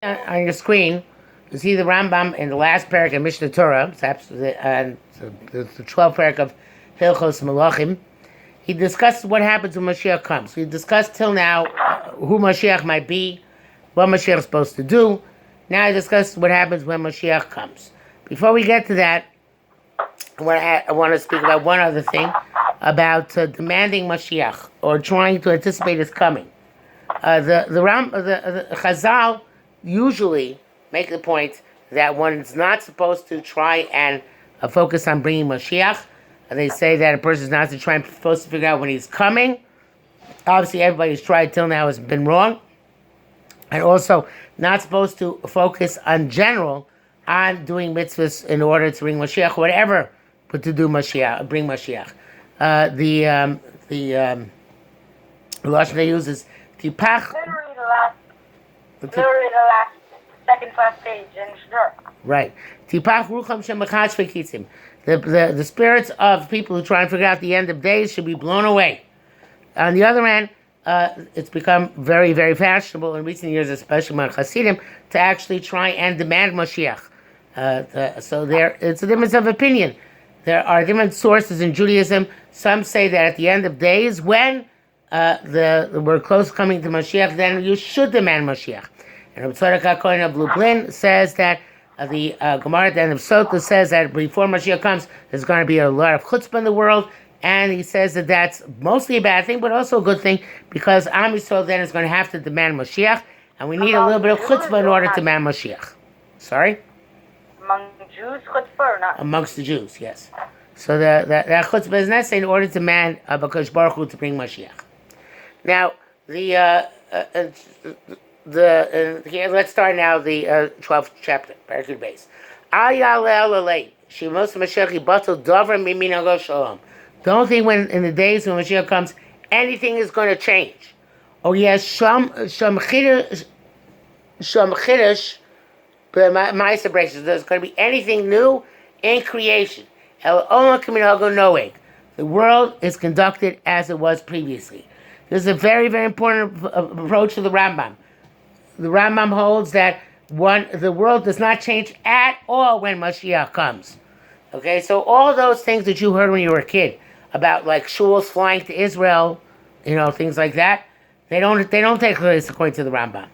On your screen, you see the Rambam in the last parak of Mishnah Torah, the 12th parak of Hilchos Malachim. He discussed what happens when Moshiach comes. We discussed till now who Moshiach might be, what Moshiach is supposed to do. Now I discussed what happens when Moshiach comes. Before we get to that, I want to speak about one other thing, about demanding Moshiach, or trying to anticipate his coming. The Chazal usually make the point that one's not supposed to try and focus on bringing Moshiach. They say that a person is not supposed to figure out when he's coming. Obviously, everybody who's tried till now has been wrong. And also, not supposed to focus on general on doing mitzvahs in order to bring Moshiach, whatever, but to do Moshiach, bring Moshiach. The lashon they use is tipach. Literally the last, second last page in Shdur. Right. Tipach rucham shemachach vekitzim. The spirits of people who try and figure out the end of days should be blown away. On the other hand, it's become very, very fashionable in recent years, especially among Hasidim, to actually try and demand Moshiach. So it's a difference of opinion. There are different sources in Judaism. Some say that at the end of days, when we're close coming to Moshiach, then you should demand Moshiach. And Rabbi Tzadok HaKohen of Lublin says that the Gemara at the end of Sotah says that before Moshiach comes, there's going to be a lot of chutzpah in the world, and he says that that's mostly a bad thing, but also a good thing, because Am Yisrael then is going to have to demand Moshiach, and we need a little bit of chutzpah in order to demand Moshiach. Sorry? Among Jews, chutzpah or not? Amongst the Jews, yes. So that chutzpah is necessary in order to demand Bakadosh Baruch Hu to bring Moshiach. Now, let's start now the 12th chapter, Parakut Beis. Don't think when in the days when Mashiach comes, anything is going to change. Oh yes, sham chiddush, ma'aser braces. There's going to be anything new in creation. The world is conducted as it was previously. This is a very, very important approach to the Rambam. The Rambam holds that the world does not change at all when Mashiach comes. Okay, so all those things that you heard when you were a kid about like shuls flying to Israel, things like that, they don't take place according to the Rambam.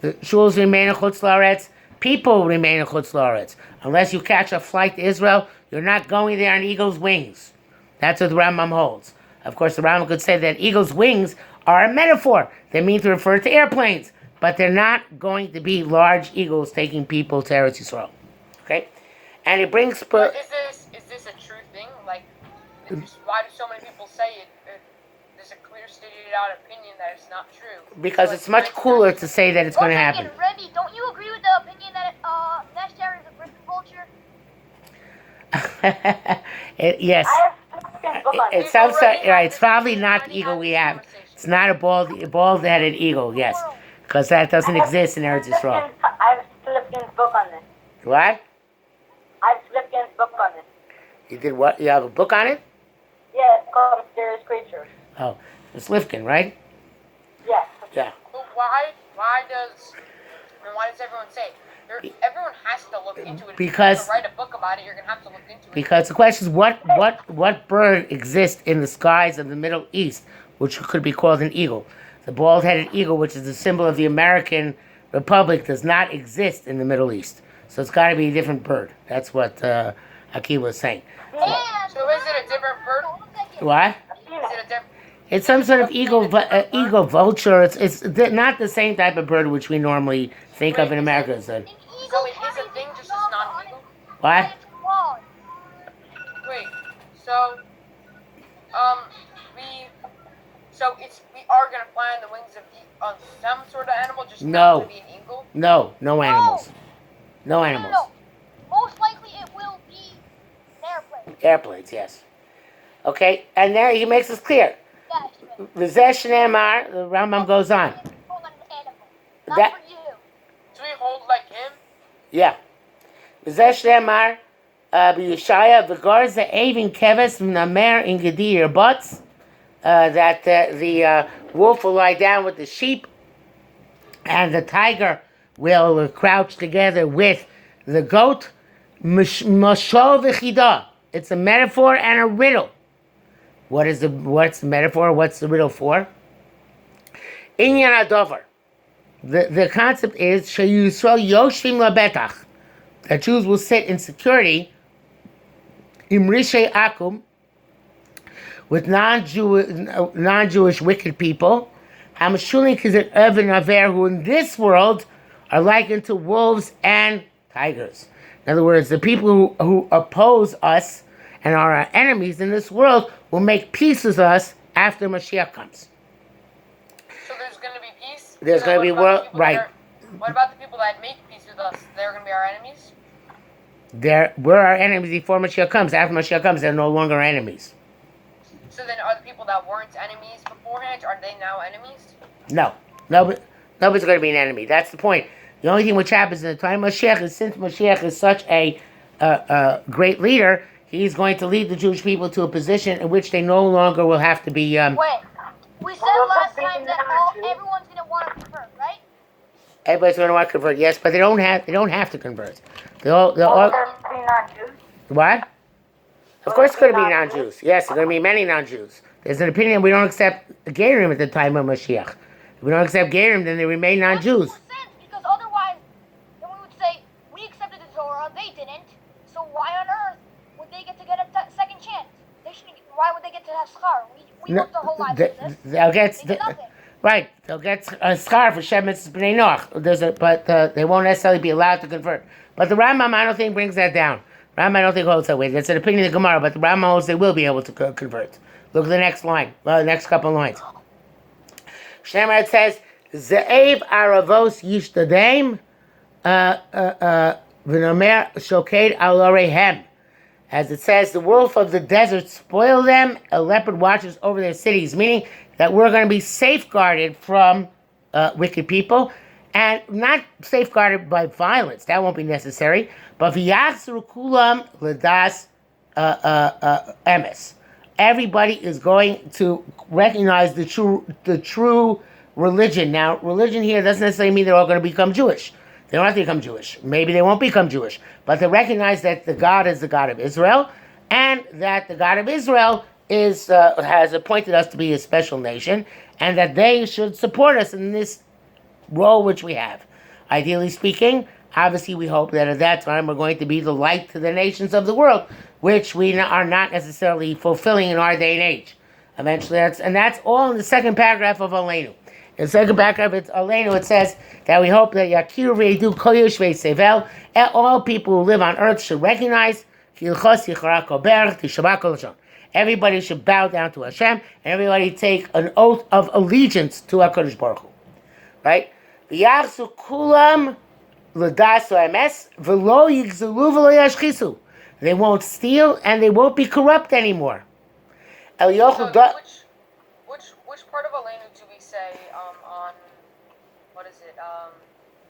The shuls remain in Chutz La'aretz. People remain in Chutz La'aretz. Unless you catch a flight to Israel, you're not going there on eagle's wings. That's what the Rambam holds. Of course, the Rambam could say that eagle's wings are a metaphor. They mean to refer to airplanes, but they're not going to be large eagles taking people to Eretz Yisrael. Okay, and it brings. Is this a true thing? Like, why do so many people say it? There's a clear stated out opinion that it's not true. Because it's much cooler to say that it's going to happen. Rebbe, don't you agree with the opinion that Nashtar is a griffin vulture? Yes. It sounds right. It's probably not the eagle we have. It's not a bald-headed eagle. Yes, because that doesn't exist in Eretz Yisrael. I have Slipkin's book on this. What? I have Slipkin's book on this. You did what? You have a book on it? Yeah, it's called Mysterious Creatures. Oh, it's Lifkin, right? Yes. Yeah. But why does everyone say? Everyone has to look into it. Because if you're going to write a book about it, you're going to have to look into it. Because the question is, what bird exists in the skies of the Middle East, which could be called an eagle? The bald-headed eagle, which is the symbol of the American Republic, does not exist in the Middle East. So it's got to be a different bird. That's what Akeem was saying. So is it a different bird? What? Is it a different? It's some sort of eagle vulture. It's not the same type of bird which we normally think of in America. So it is a thing, just it's not an eagle? What? Wait, so we are gonna fly on the wings of some sort of animal, just not to be an eagle? No animals. No animals. No. Most likely it will be an airplane. Airplanes, yes. Okay, and there he makes this clear. V'zeh shneimar, the Rambam goes on. Not That- for you. Do we hold like him? Yeah. V'zeh shneimar, b'Yeshaya, v'gar ze'evin keves v'namer in gedir butts, that the wolf will lie down with the sheep, and the tiger will crouch together with the goat. Mashal v'chida. It's a metaphor and a riddle. What's the metaphor? What's the riddle for? Inyan adover. The concept is Sheyusrael yoshvim labetach, that Jews will sit in security imrishe akum, with non-Jewish wicked people, Hamashulim kizet Evan Aver, who in this world are likened to wolves and tigers. In other words, the people who oppose us and are our enemies in this world will make peace with us after Mashiach comes. So there's going to be peace? There's going to be world, right. What about the people that make peace with us? They're going to be our enemies? We're our enemies before Mashiach comes. After Mashiach comes, they're no longer enemies. So then are the people that weren't enemies beforehand, are they now enemies? No. Nobody's going to be an enemy. That's the point. The only thing which happens in the time of Moshiach is, since Moshiach is such a great leader, he's going to lead the Jewish people to a position in which they no longer will have to be... Wait, we said last time that everyone's going to want to convert, right? Everybody's going to want to convert, yes, but they don't have to convert. Will there be non-Jews? What? Of course it's going to be non-Jews. Yes, there are going to be many non-Jews. There's an opinion we don't accept Gerim at the time of Moshiach. If we don't accept Gerim, then they remain non-Jews. That makes sense, because otherwise, then we would say, we accepted the Torah, they didn't, so why on earth would they get to get a second chance? Why would they get to have schar? We worked our whole lives with this. They'll get... They did nothing. Right, they'll get a schar for Shemitz B'nai Noach. But they won't necessarily be allowed to convert. But the Rambam, I don't think, brings that down. Rambam, I don't think, holds that way. That's an opinion of the Gemara, but the Rambam holds they will be able to convert. Look at the next line, the next couple of lines. Shemar, it says, Ze'ev aravos yishtadem v'nomer shoked al orehem. As it says, the wolf of the desert spoiled them, a leopard watches over their cities, meaning that we're going to be safeguarded from wicked people, and not safeguarded by violence. That won't be necessary. But v'yachzru kulam l'das emes. Everybody is going to recognize the true religion. Now, religion here doesn't necessarily mean they're all going to become Jewish. They don't have to become Jewish. Maybe they won't become Jewish. But they recognize that the God is the God of Israel, and that the God of Israel has appointed us to be a special nation, and that they should support us in this role which we have. Ideally speaking, obviously we hope that at that time we're going to be the light to the nations of the world, which we are not necessarily fulfilling in our day and age. Eventually, that's all in the second paragraph of Aleinu. In the second paragraph of Aleinu, it says that we hope that Yakiru Veidu Kol Yoshvei Sevel, all people who live on earth should recognize everybody should bow down to Hashem, and everybody take an oath of allegiance to HaKadosh Baruch Hu. Right? V'yachzu kulam l'dasu emes v'lo yigzulu v'lo yashchisu. They won't steal and they won't be corrupt anymore. So which part of Aleinu do we say on, what is it,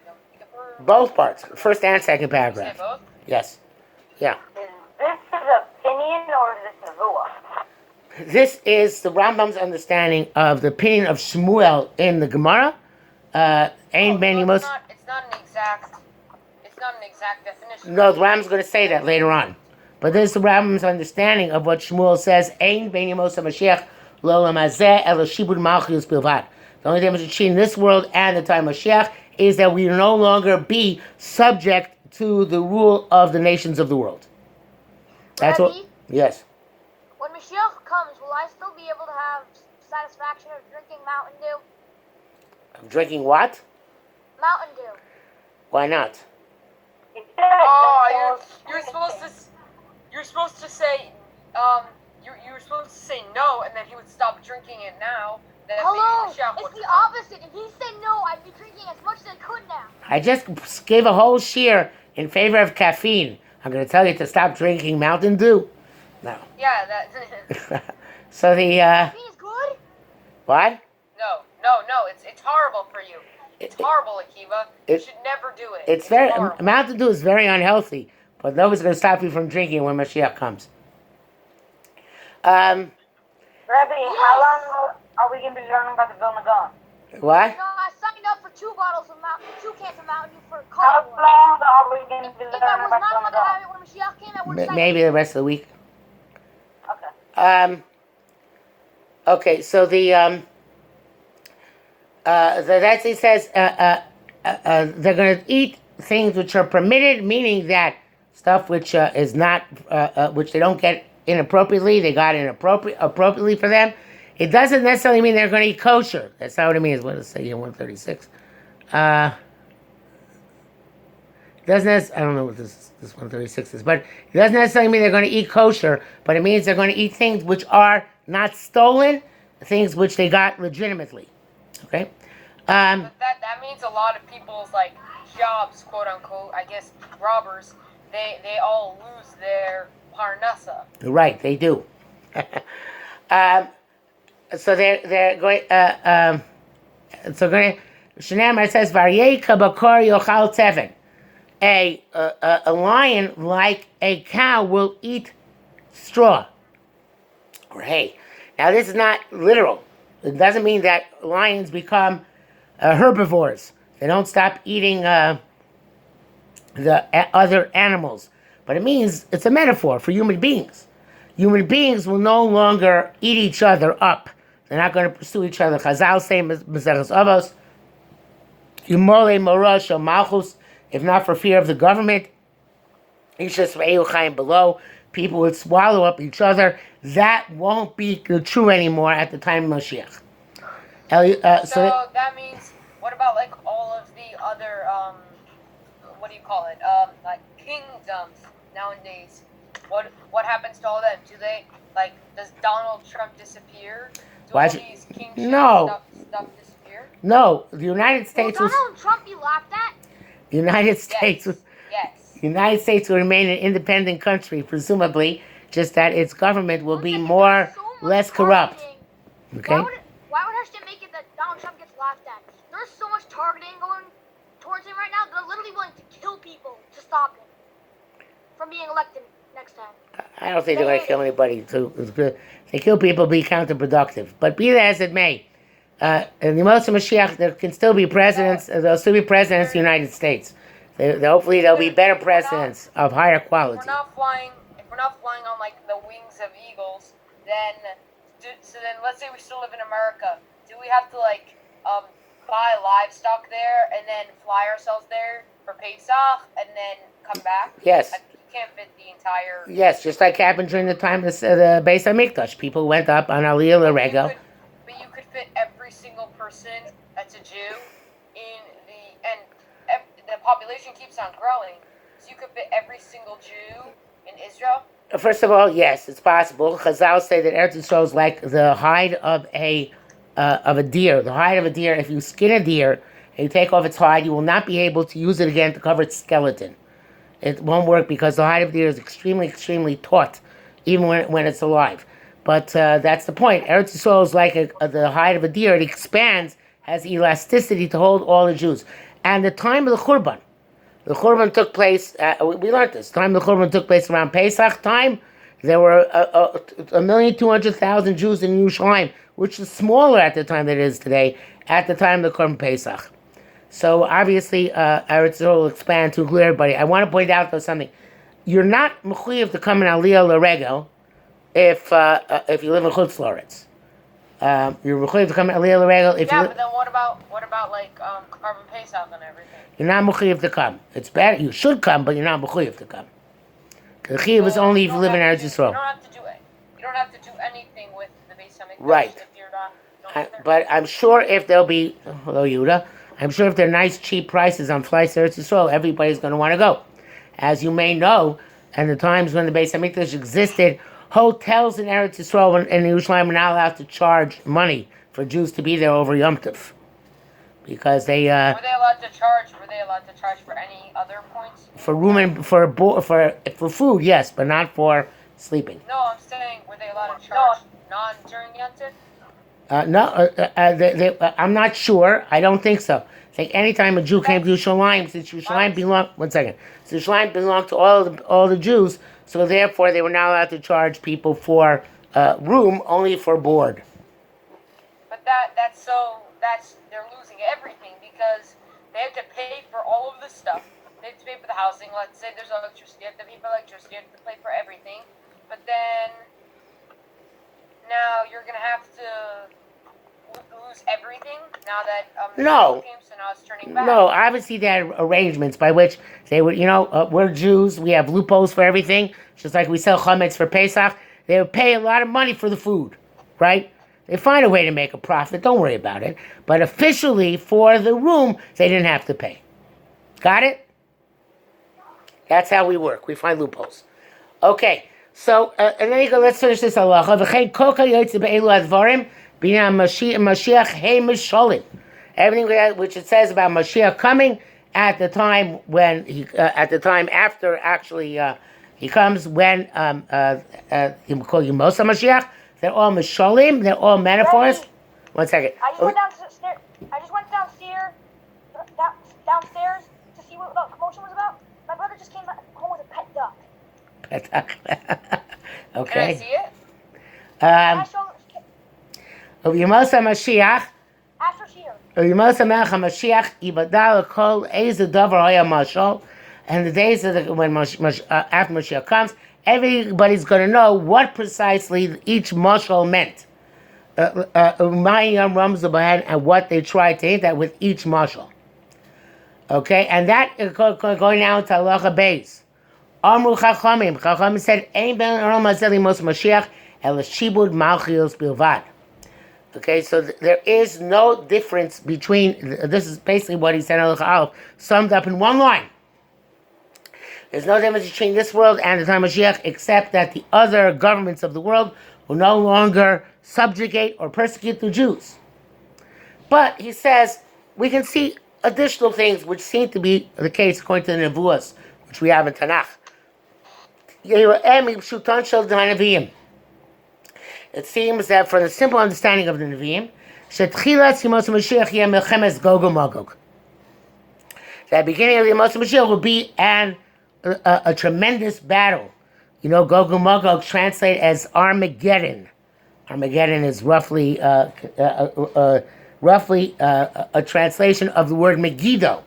Yom Kippur? Both parts, first and second We say paragraph. both? Yes. Yeah. Is this his opinion or is this Nevuah? This is the Rambam's understanding of the opinion of Shmuel in the Gemara. Ein ben Yemos. It's not an exact definition. No, the Rambam's going to say that later on. But this is the Rambam's understanding of what Shmuel says. Ein ben Yemos HaMashiach lo lamazeh elo shibud malchus bilvad. The only difference between this world and the time of Mashiach is that we will no longer be subject to the rule of the nations of the world. That's Rabbi, what. Yes. when Moshiach comes, will I still be able to have satisfaction of drinking Mountain Dew? Drinking what? Mountain Dew. Why not? He said, Oh, you're supposed to say, you were supposed to say no, and then he would stop drinking it now. Then Hello, maybe Mashiach would it's the come. opposite. If he said no, I'd be drinking as much as I could now. I just gave a whole shear in favor of caffeine. I'm going to tell you to stop drinking Mountain Dew. No. Yeah, that. So the, Caffeine is good? what? No, it's horrible for you. It's horrible, Akiva. You should never do it. It's very, horrible. Mountain Dew is very unhealthy, but nobody's going to stop you from drinking when Mashiach comes. Rabbi, how long are we going to be learning about the Vilna Gaon? What? You know, I signed up for 2 cans of Mountain Dew for How carnivore. long are we going to be If living I in was America not gonna allowed to go? have it when Mashiach came, I would have signed Maybe up. the rest of the week. Okay. Okay, so that's it says they're going to eat things which are permitted, meaning that stuff which is not which they don't get inappropriately, they got appropriately for them. It doesn't necessarily mean they're going to eat kosher. That's not what it means. What does it say here? 136. I don't know what this 136 is, but it doesn't necessarily mean they're going to eat kosher, but it means they're going to eat things which are not stolen, things which they got legitimately. Okay. But that means a lot of people's like jobs, quote unquote, I guess robbers, they all lose their parnasa. Right, they do. So they're going. So going. Shnei says Varyei kabakor yochal teven. A lion, like a cow, will eat straw or hay. Now this is not literal. It doesn't mean that lions become herbivores. They don't stop eating the other animals. But it means it's a metaphor for human beings. Human beings will no longer eat each other up. They're not going to pursue each other. Chazal say, Maseches Avos, Yumole Morosh or Malchus, if not for fear of the government, Ishas Ve'eu Chaim below, people would swallow up each other. That won't be true anymore at the time of Moshiach. So that means, what about like all of the other, what do you call it? Like kingdoms nowadays. What happens to all them? Do they like? Does Donald Trump disappear? Do all these kingship No. stuff disappear? No, the United States Will was. Donald Trump be laughed at? The United States. Yes. The United States will remain an independent country, presumably, just that its government will be There's more, so much less corrupt. targeting. Okay? Why would Hashem make it that Donald Trump gets laughed at? There's so much targeting going towards him right now. They're literally willing to kill people to stop him from being elected next time. I don't think they're going to kill anybody. They kill people, be counterproductive. But be that as it may, in the Moshe Mashiach, there can still be presidents. There'll still be presidents of the United States. Hopefully, there'll be better presidents of higher quality. If we're not flying on like the wings of eagles, then let's say we still live in America. Do we have to like buy livestock there and then fly ourselves there for Pesach and then come back? Yes. You can't fit the entire. Yes, just like happened during the time of the Beis Hamikdash. People went up on Aliyah L'Regel. But you could fit every single person that's a Jew in the population keeps on growing. So you could fit every single Jew in Israel. First of all, yes, it's possible. Chazal say that Eretz Yisrael is like the hide of a deer. The hide of a deer. If you skin a deer and you take off its hide, you will not be able to use it again to cover its skeleton. It won't work because the hide of the deer is extremely, extremely taut, even when it's alive. But that's the point. Eretz Yisrael is like the hide of a deer. It expands, has elasticity to hold all the Jews. And the time of the Churban. The Churban took place, we learned this, the time of the Churban took place around Pesach time. There were 1,200,000 Jews in Yerushalayim, which is smaller at the time than it is today, at the time of the Churban Pesach. So obviously, Eretz Yisrael will expand to include everybody. I want to point out though something. You're not mechuyev to come in Aliyah L'Regel if you live in Chutz La'aretz. You're mechuyev to come in Aliyah L'Regel if you. But then what about like carbon Pesach and everything? You're not mechuyev to come. It's better. You should come, but you're not mechuyev to come. The chiyuv is only if you live in Eretz Yisrael. You don't have to do it. You don't have to do anything with the Beis Hamikdash Right. if you're not. But I'm sure if there'll be, hello Yehuda, I'm sure if there are nice cheap prices on flights to Eretz Yisrael, everybody's going to want to go. As you may know, at the times when the Beis Hamikdash existed, hotels in Eretz Yisrael and in Yerushalayim were not allowed to charge money for Jews to be there over Yom Tov. Because they Were they allowed to charge? Were they allowed to charge for any other points? for room and for food, yes, but not for sleeping. No, I'm saying were they allowed to charge non during Yom Tov? No, I'm not sure. I don't think so. I think anytime a Jew came to Yerushalayim, since Yerushalayim belonged, since Yerushalayim belonged to all the Jews, so therefore they were not allowed to charge people for room, only for board. But that's they're losing everything because they have to pay for all of this stuff. They have to pay for the housing. Let's say there's electricity. You have to pay for electricity. You have to pay for everything. But then now you're gonna have to lose everything now that No. came, so now it's turning back. No, obviously there are arrangements by which they would, we're Jews, we have loopholes for everything, just like we sell chametz for Pesach. They would pay a lot of money for the food, right? They find a way to make a profit, don't worry about it. But officially, for the room, they didn't have to pay. Got it? That's how we work. We find loopholes. Okay, so, and then you go, let's finish this halacha. V'chein kol kayotze be'elu advarim, b'nei Mashiach hei misholim. Everything which it says about Mashiach coming at the time when at the time after actually he comes, when you call you Mosa Mashiach, they're all Misholim, they're all metaphors. Ready? 1 second. I just went downstairs to see what the commotion was about. My brother just came home with a pet duck. Okay. Can I see it? Can I show Mosa Mashiach. after here? Mosa Mashiach ibadal kol eizu davar haya mashal. And the days of when after Mashiach comes, everybody's going to know what precisely each mashal meant. And what they tried to hint at with each mashal. Okay, and that going now to halacha beis. Amru chachamim. Chachamim said, "Ein ben olam hazeh limos Mashiach el shibud malchios bilvad." Okay, so there is no difference between. This is basically what he said in halacha aleph, summed up in one line. There's no difference between this world and the time of Mashiach, except that the other governments of the world will no longer subjugate or persecute the Jews. But he says we can see additional things which seem to be the case according to the Nevuos, which we have in Tanakh. It seems that from the simple understanding of the Nevi'im, that beginning of the Yemos Mashiach will be a tremendous battle. Gog and Magog translate as Armageddon. Armageddon is roughly a translation of the word Megiddo.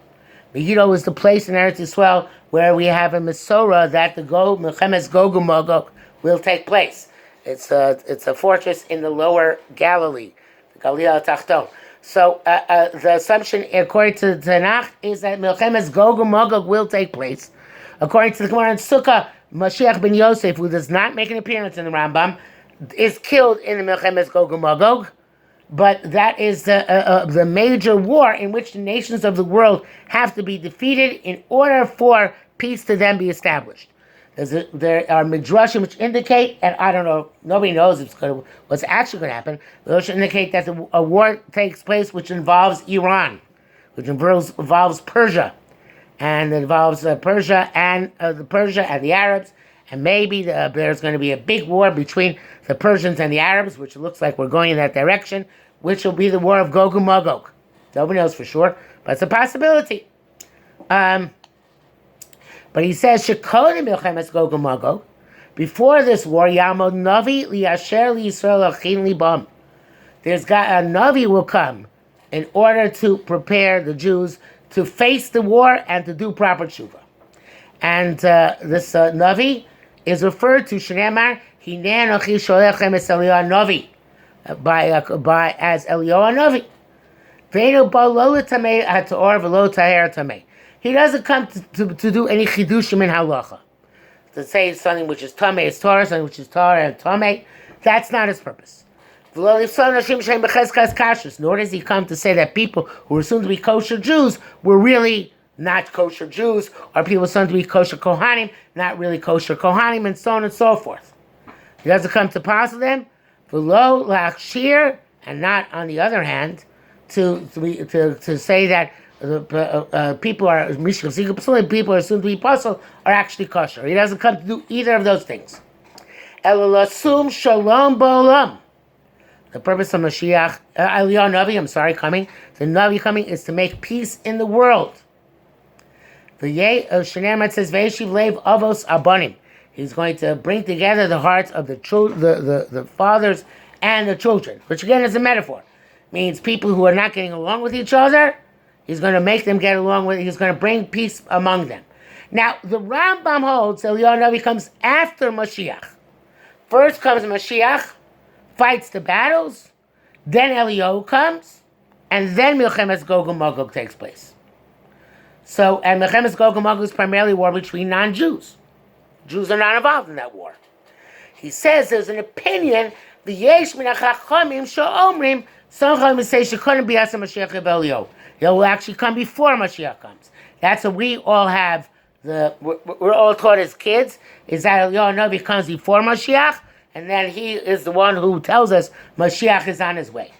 Megiddo is the place in Eretz Yisrael where we have a Mesorah that the Milchemes Gog and Magog will take place. It's a fortress in the lower Galilee, the Galilea Tachton. So the assumption, according to the Tanakh, is that Milchemes Gog and Magog will take place. According to the Gemara in Sukkah, Mashiach ben Yosef, who does not make an appearance in the Rambam, is killed in the Milchemes Gog and Magog. But that is the major war in which the nations of the world have to be defeated in order for peace to then be established. There are midrashim which indicate, and I don't know, nobody knows what's actually going to happen, which indicate that a war takes place which involves Iran, which involves Persia, and it involves Persia and the Arabs, and maybe there's going to be a big war between the Persians and the Arabs, which looks like we're going in that direction, which will be the war of Gog and Magog. Nobody knows for sure, but it's a possibility. But he says, "Shekodim milchemes Gog and Magog." Before this war, Yamod Navi liyasher liyisrael achin libam. A Navi will come in order to prepare the Jews to face the war and to do proper tshuva. And this Navi is referred to Shneimar Hinei Anochi Sholechem Es Eliyahu Navi by as Eliyahu Navi. Ve'enu ba lo l'tamei ha'tor v'lo taher tamei. He doesn't come to do any chidushim in halacha, to say something which is tamei is Torah, something which is Torah and tamei. That's not his purpose. Nor does he come to say that people who were assumed to be kosher Jews were really not kosher Jews, or people assumed to be kosher Kohanim, not really kosher Kohanim, and so on and so forth. He doesn't come to pass them, v'lo lachshir, and not, on the other hand, to say that people are people are assumed to be apostle are actually kosher. He doesn't come to do either of those things. Elasum shalom ba'olam. The purpose of Mashiach, Eliyahu Navi, coming. The Navi coming is to make peace in the world. The Shneimar says, "Ve'eshiv leiv avos abanim." He's going to bring together the hearts of the fathers and the children, which again is a metaphor. means people who are not getting along with each other, he's going to make them get along with, he's going to bring peace among them. Now, the Rambam holds that Eliyahu Navi comes after Moshiach. First comes Moshiach, fights the battles, then Eliyahu comes, and then Milchemes Gog and Magog takes place. So, and Milchemes Gog and Magog is primarily war between non-Jews. Jews are not involved in that war. He says there's an opinion, v'yesh min hachachamim she'omrim, some chachamim say she couldn't be as a Mashiach Eliyahu. He will actually come before Mashiach comes. That's what we all have. We're all taught as kids is that Eliyahu Navi comes before Mashiach, and then he is the one who tells us Mashiach is on his way.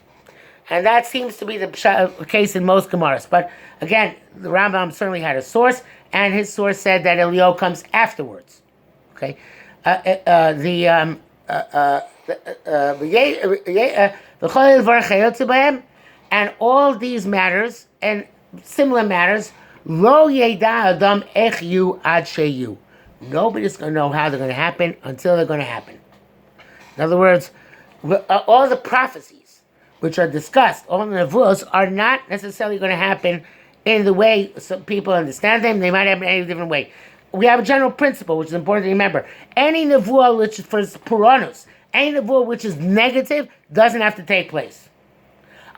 And that seems to be the case in most Gemaras. But again, the Rambam certainly had a source, and his source said that Eliyahu comes afterwards. Okay, and all these matters and similar matters, lo yeda adam ech yu ad sheyu. Nobody's going to know how they're going to happen until they're going to happen. In other words, all the prophecies which are discussed, all the nevuos, are not necessarily going to happen in the way some people understand them. They might happen in a different way. We have a general principle, which is important to remember. Any nevuah which is for Puranus, any nevuah which is negative, doesn't have to take place.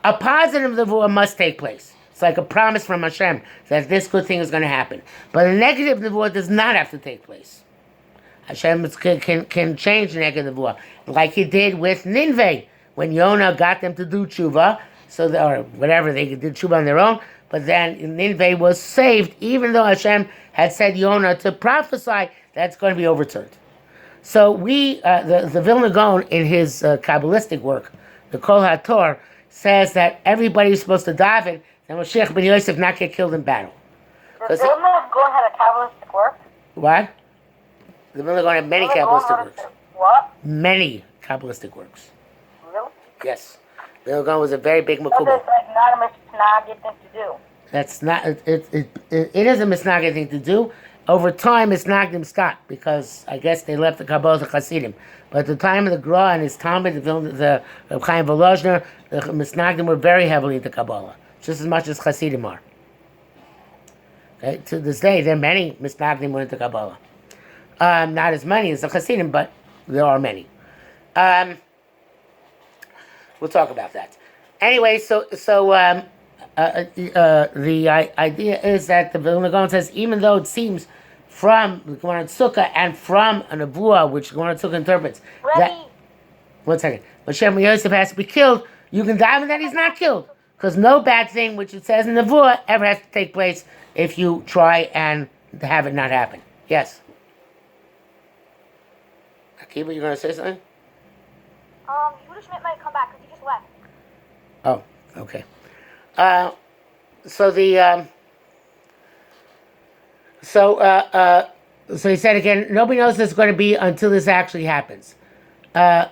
A positive nevuah must take place. It's like a promise from Hashem that this good thing is going to happen. But a negative nevuah does not have to take place. Hashem can change the negative nevuah, like he did with Nineveh, when Yonah got them to do tshuva, or whatever, they did tshuva on their own, but then Nineveh was saved, even though Hashem had said Yonah to prophesy that's going to be overturned. So the Vilna Gaon, in his Kabbalistic work, the Kol HaTor, says that everybody is supposed to daven and Moshiach ben Yosef not get killed in battle. The Vilna Gaon had a Kabbalistic work? What? The Vilna Gaon had many Kabbalistic works. What? Many Kabbalistic works. Really? Yes. Vilna Gaon was a very big But Makubal. that's like not a misnagid thing to do. That's not, it is a misnagid thing to do. Over time, Misnagdim stopped because I guess they left the Kabbalah to Hasidim. But at the time of the Gra and his Talmud, the Reb Chaim Volozhner, the Misnagdim were very heavily into Kabbalah, just as much as Hasidim are. Okay? To this day, there are many Misnagdim were into Kabbalah. Not as many as the Hasidim, but there are many. We'll talk about that. Anyway, the idea is that the Vilna Gaon says, even though it seems from the Gemara Sukkah and from a Nevuah, which Gemara Sukkah interprets, that, one second, Moshe ben Yosef has to be killed, you can dive in that he's not killed. Because no bad thing, which it says in Nevuah, ever has to take place if you try and have it not happen. Yes? Akiva, you going to say something? Yehuda Schmidt might come back because he just left. Oh, okay. So he said again, nobody knows this is going to be until this actually happens. These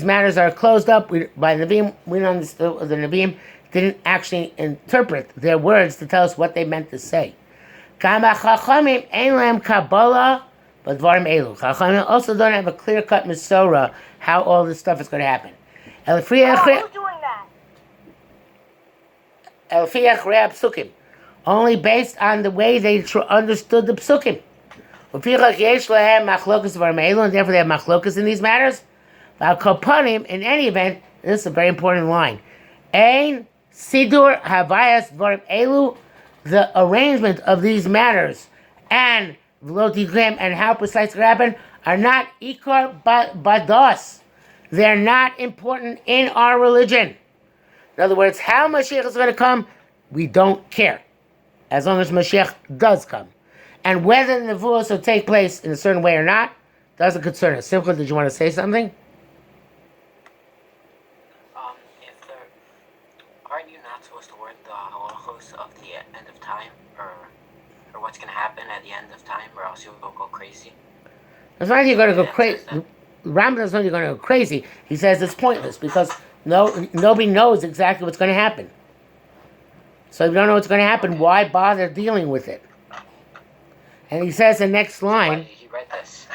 matters are closed up by Nevi'im. We know the Nevi'im didn't actually interpret their words to tell us what they meant to say. But Dvarim Elu. Chachamim also don't have a clear-cut Masorah how all this stuff is going to happen. Who's doing that? Elfiach Rea Psukim. Only based on the way they understood the Psukim. Ufichach Yesh Lehem Machlokas Dvarim Elu, and therefore they have Machlokas in these matters. Val Kopanim, in any event, this is a very important line. Ein Sidur Havayas Dvarim Elu, the arrangement of these matters, and and how precise it happened are not ikar bados. They're not important in our religion. In other words, how Mashiach is going to come, we don't care, as long as Mashiach does come. And whether the nevuos will take place in a certain way or not doesn't concern us. Simcha, did you want to say something? Aren't you not supposed to word the halachos of the end of time, or what's going to happen at the end of time, or else you'll go crazy? It's not you're going to go crazy. Rambam is not you're going to go crazy. He says it's pointless because nobody knows exactly what's going to happen. So if you don't know what's going to happen, why bother dealing with it? And he says the next line. He read this.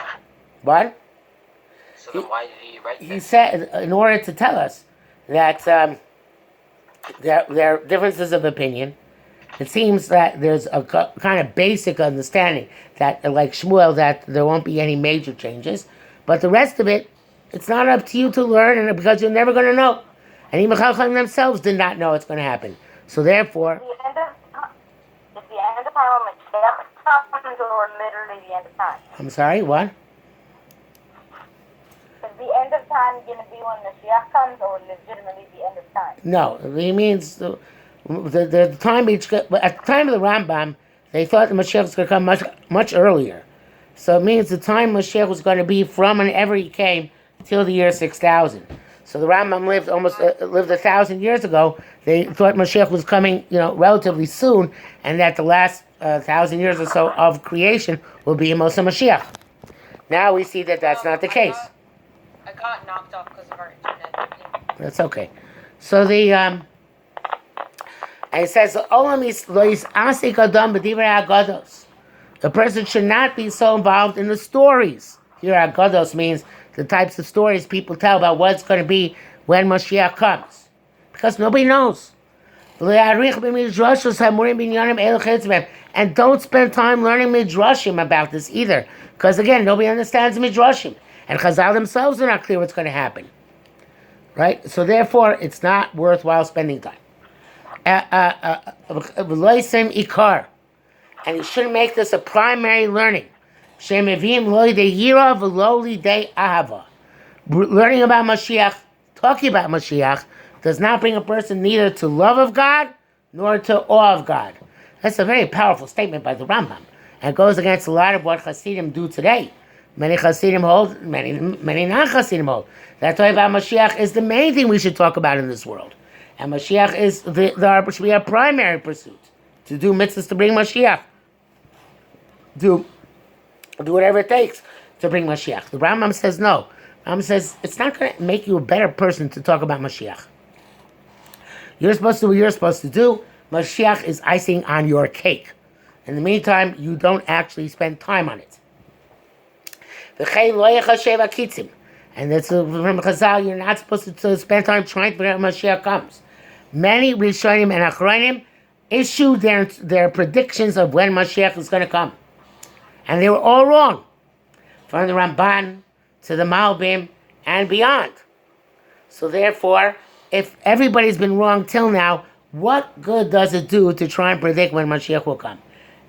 What? So then why did he write He this? said, in order to tell us that there are differences of opinion. It seems that there's a kind of basic understanding that, like Shmuel, that there won't be any major changes. But the rest of it, it's not up to you to learn, and because you're never going to know. And even Chacham themselves did not know it's going to happen. So therefore, Is the end of time when Mashiach comes, or literally the end of time? I'm sorry, what? Is the end of time going to be when Mashiach comes, or legitimately the end of time? No, he means the time at the time of the Rambam, they thought the Mashiach was going to come much earlier. So it means the time Mashiach was going to be from whenever he came till the year 6000. So the Rambam lived almost 1,000 years ago. They thought Mashiach was coming, relatively soon, and that the last 1,000 years or so of creation will be Moshe Mashiach. Now we see that that's not the case. I got knocked off because of our internet. That's okay. So and it says, the person should not be so involved in the stories. Here, Agados means the types of stories people tell about what's going to be when Moshiach comes. Because nobody knows. And don't spend time learning Midrashim about this either. Because again, nobody understands Midrashim. And Chazal themselves are not clear what's going to happen. Right? So therefore, it's not worthwhile spending time. Ikar. And you shouldn't make this a primary learning. Learning about Mashiach, talking about Mashiach, does not bring a person neither to love of God nor to awe of God. That's a very powerful statement by the Rambam. And it goes against a lot of what Hasidim do today. Many Hasidim hold, many non-Hasidim hold. That talking about Mashiach is the main thing we should talk about in this world. And Mashiach is should be our primary pursuit. To do mitzvahs to bring Mashiach. Do whatever it takes to bring Mashiach. The Rambam says no. The Rambam says it's not going to make you a better person to talk about Mashiach. You're supposed to do what you're supposed to do. Mashiach is icing on your cake. In the meantime, you don't actually spend time on it. And that's from Chazal, you're not supposed to spend time trying to figure out when Mashiach comes. Many Rishonim and Achronim issued their predictions of when Mashiach is going to come. And they were all wrong. From the Ramban to the Malbim and beyond. So therefore, if everybody's been wrong till now, what good does it do to try and predict when Mashiach will come?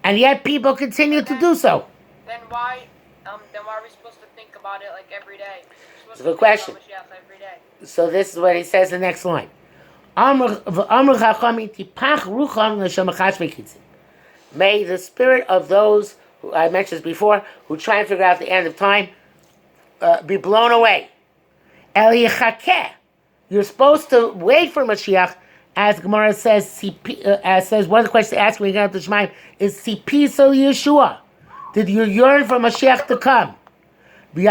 And yet people continue to do so. Then why are we supposed to think about it like every day? It's a good question. Every day. So this is what he says in the next line. May the spirit of those who I mentioned this before, who try and figure out the end of time, be blown away. You're supposed to wait for Mashiach, as Gemara says. Says one of the questions to ask when you get up to Shemaim is Sipi so Yeshua. Did you yearn for Mashiach to come? You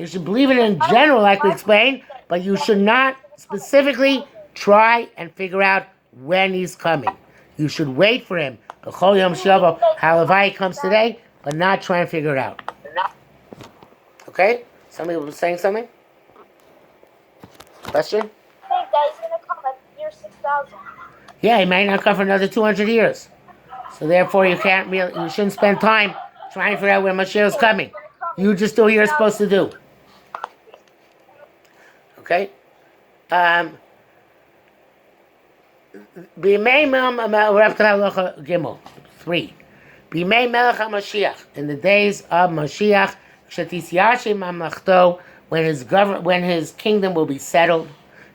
should believe it in general, like we explained, but you should not specifically try and figure out when he's coming. You should wait for him. B'chol Yom Shavo, Halavai comes today, but not try and figure it out. Okay? Somebody was saying something? Question? I think that he's going to come at year 6000. Yeah, he might not come for another 200 years. So therefore, you shouldn't spend time trying to figure out when Mashiach is coming. You just do what you're supposed to do. Okay? Gimel 3. B'mei Melech HaMashiach, in the days of Mashiach, when his kingdom will be settled,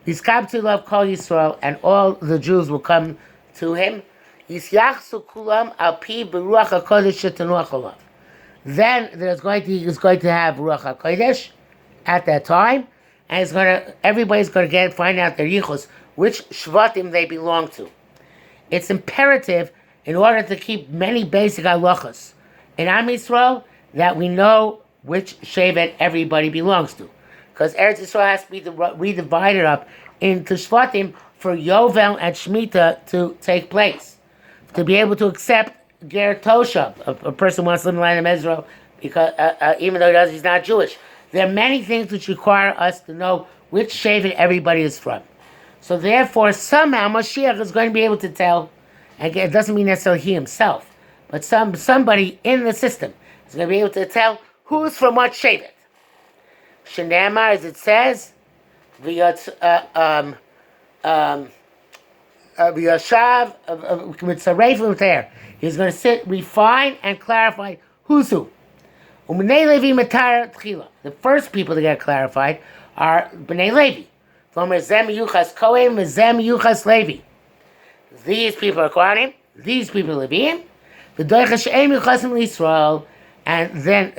Yiskabtu love Kol Yisrael, and all the Jews will come to him. Yisyachsu kulam al pi beruach hakodesh shetanuach olav. Then he's going to have Ruach HaKodesh at that time, and everybody's going to find out their yichus, which shvatim they belong to. It's imperative, in order to keep many basic halachas in Am Yisrael, that we know which shevet everybody belongs to. Because Eretz Yisrael has to be redivided up into shvatim for Yovel and Shemitah to take place. To be able to accept Ger Toshav, a person who wants to live in the land of Israel, because even though he's not Jewish. There are many things which require us to know which Shevet everybody is from. So therefore, somehow Moshiach is going to be able to tell. Again, it doesn't mean necessarily he himself, but somebody in the system is going to be able to tell who's from what Shevet. Shenamar, as it says, V'yashav with there. He's going to sit, refine, and clarify who's who. The first people to get clarified are B'nai Levi. These people are Kohanim, these people are Levim. And then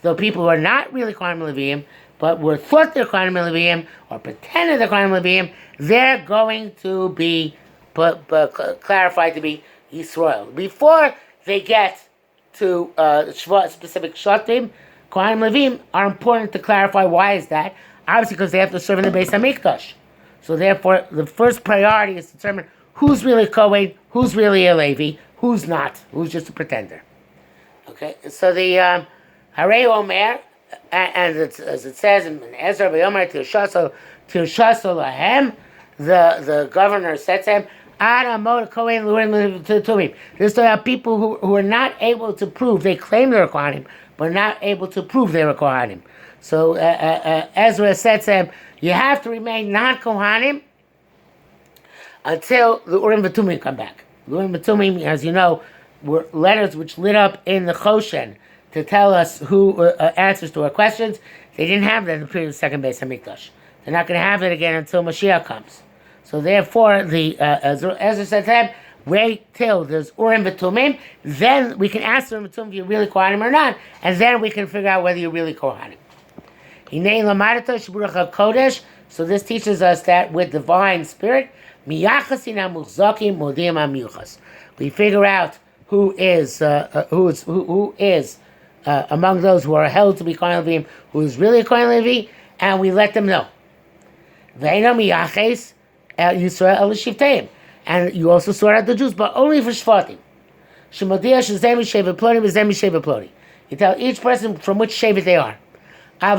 the people who are not really Kohanim Levim, but were thought they're Kohanim Levim, or pretended they're Kohanim Levim, they're going to be clarified to be Yisrael. Before they get to specific Shatim, Kohanim Levim are important to clarify. Why is that? Obviously because they have to serve in the Beis HaMikdash. So therefore, the first priority is to determine who's really Kohen, who's really a Levi, who's not, who's just a pretender. Okay, so the Harei Omer, and as it says in Ezra V'Yomer Tirshaso Lahem, the governor said to him, this to have people who are not able to prove, they claim they're Kohanim, but not able to prove they were Kohanim. So Ezra said to him, you have to remain non-Kohanim until the Urim V'Tumim come back. The Urim V'Tumim, as you know, were letters which lit up in the Choshen to tell us who answers to our questions. They didn't have that in the period of the second Beis HaMikdash. They're not going to have it again until Moshiach comes. So therefore, Ezra said to him, wait till there's Urim V'Tumim, then we can ask the Urim V'Tumim if you're really Kohanim or not, and then we can figure out whether you're really Kohanim. So this teaches us that with divine spirit, we figure out who is among those who are held to be Kohen Levim, who is really a Kohen Levi, and we let them know. And you also sort out the Jews, but only for Shvatim. You tell each person from which Shevet they are. You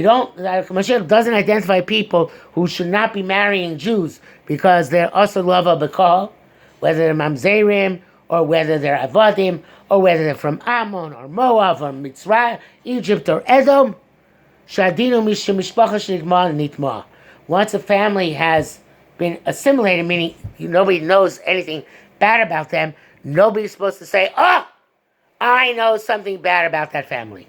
don't, Moshiach doesn't identify people who should not be marrying Jews because they're also lava b'kol, whether they're mamzerim, or whether they're avodim, or whether they're from Ammon, or Moab, or Mitzrayim, Egypt, or Edom. Once a family has been assimilated, meaning nobody knows anything bad about them, nobody's supposed to say, oh, I know something bad about that family.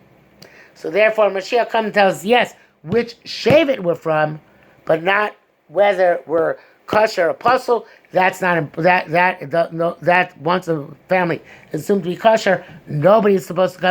So therefore, Mashiach comes and tells us, yes, which Shevet we're from, but not whether we're kosher or puzzle. That's not that once a family is assumed to be kosher, nobody is supposed to come